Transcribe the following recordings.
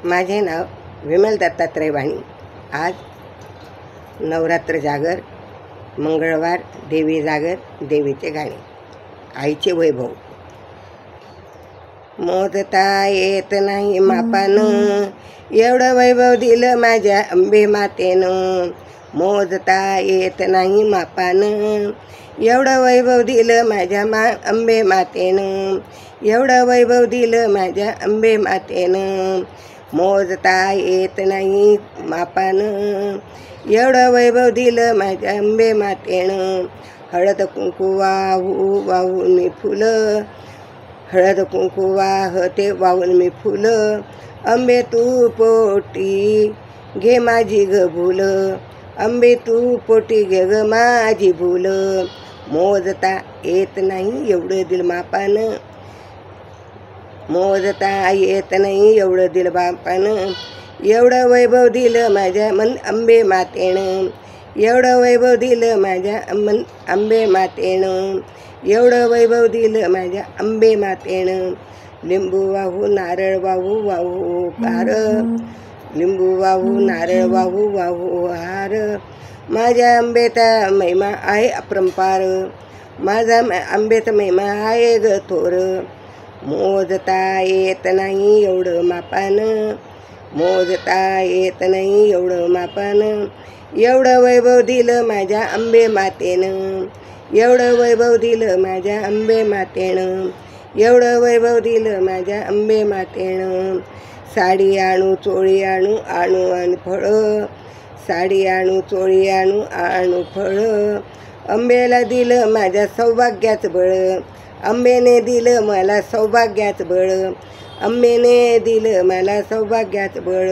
माझे नाव विमल दत्तात्रय वाणी। आज नवरात्र जागर, मंगळवार देवी जागर, देवीचे गाणे, आईचे वैभव। मोजता येत नाही मापानं, एवढं वैभव दिलं माझ्या अंबे मातेनं। मोजता येत नाही मापानं, एवढं वैभव दिलं माझ्या अंबे मातेनं। एवढं वैभव दिलं माझ्या अंबे मातेनं। मोजता येत नाही मापानं, एवढं वैभव दिलं माझ्या अंबे मातेनं। हळद कुंकू वाहू वाहून मी फुलं, हळद कुंकू वाहते वाहून मी फुलं। अंबे तू पोटी घे माझी ग भूल, अंबे तू पोटी घे ग माझी भूल। मोजता येत नाही एवढं दिल मापानं, मोजता येत नाही एवढं दिल बापानं। एवढं वैभव दिलं माझ्या अंबे मातेनं। एवढं वैभव दिलं माझ्या अंबे मातेनं। एवढं वैभव दिलं माझ्या अंबे मातेनं। लिंबू वाहू नारळ वाहू वाहू हार, लिंबू वाहू नारळ वाहू वाहू हार। माझ्या आंबेचा महिमा आहे अपरंपार, माझा आंबेचा महिमा आहे ग थोर। मोजता येत नाही एवढं मापानं, मोजता येत नाही एवढं मापानं। एवढं वैभव दिलं माझ्या अंबे मातेनं। एवढं वैभव दिलं माझ्या अंबे मातेनं। एवढं वैभव दिलं माझ्या अंबे मातेनं। साडी आणू चोळी आणू आणू आणि फळं, साडी आणू चोळी आणू आणू फळं। अंबेला दिलं माझ्या सौभाग्याचं बळ, अंबेने दिलं मला सौभाग्याचं बळ, अंबेने दिलं मला सौभाग्याचं बळ।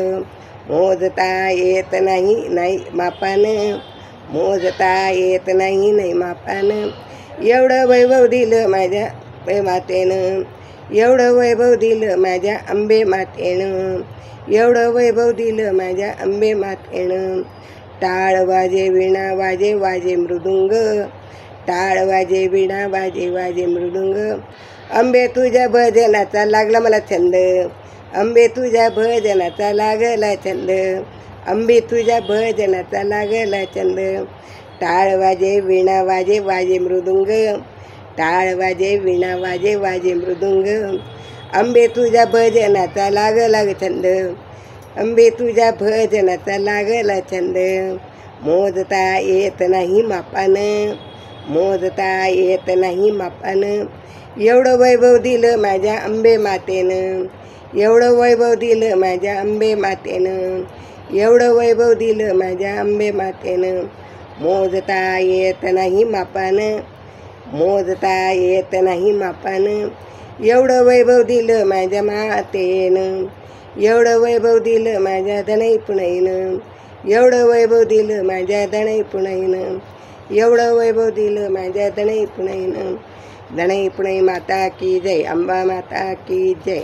मोजता येत नाही मापानं, मोजता येत नाही मापानं। एवढं वैभव दिलं माझ्या अंबे मातेनं। एवढं वैभव दिलं माझ्या अंबे मातेनं। एवढं वैभव दिलं माझ्या अंबे मातेनं। टाळ वाजे वीणा वाजे वाजे मृदुंग, टाळ वाजे वीणा वाजे वाजे मृदुंग। अंबे तुझ्या भजनाचा लागला मला छंद, अंबे तुझ्या भजनाचा लागला छंद, अंबे तुझ्या भजनाचा लागला छंद। टाळ वाजे वीणा वाजे वाजे मृदुंग, टाळ वाजे वीणा वाजे वाजे मृदुंग। अंबे तुझ्या भजनाचा लागला छंद, अंबे तुझ्या भजनाचा लागला छंद। मोजता येत नाही मापानं, मोजता येत नाही मापानं। एवढं वैभव दिलं माझ्या अंबे मातेनं। एवढं वैभव दिलं माझ्या अंबे मातेनं। एवढं वैभव दिलं माझ्या अंबे मातेनं। मोजता येत नाही मापानं, मोजता येत नाही मापानं। एवढं वैभव दिलं माझ्या मातेनं। एवढं वैभव दिलं माझ्या धनई पुनईनं। एवढं वैभव दिलं माझ्या धनई पुनईनं। एवढं वैभव दिलं माझ्या धनई पुनईनं। धनई पुनई माता की जय, अंबा माता की जय।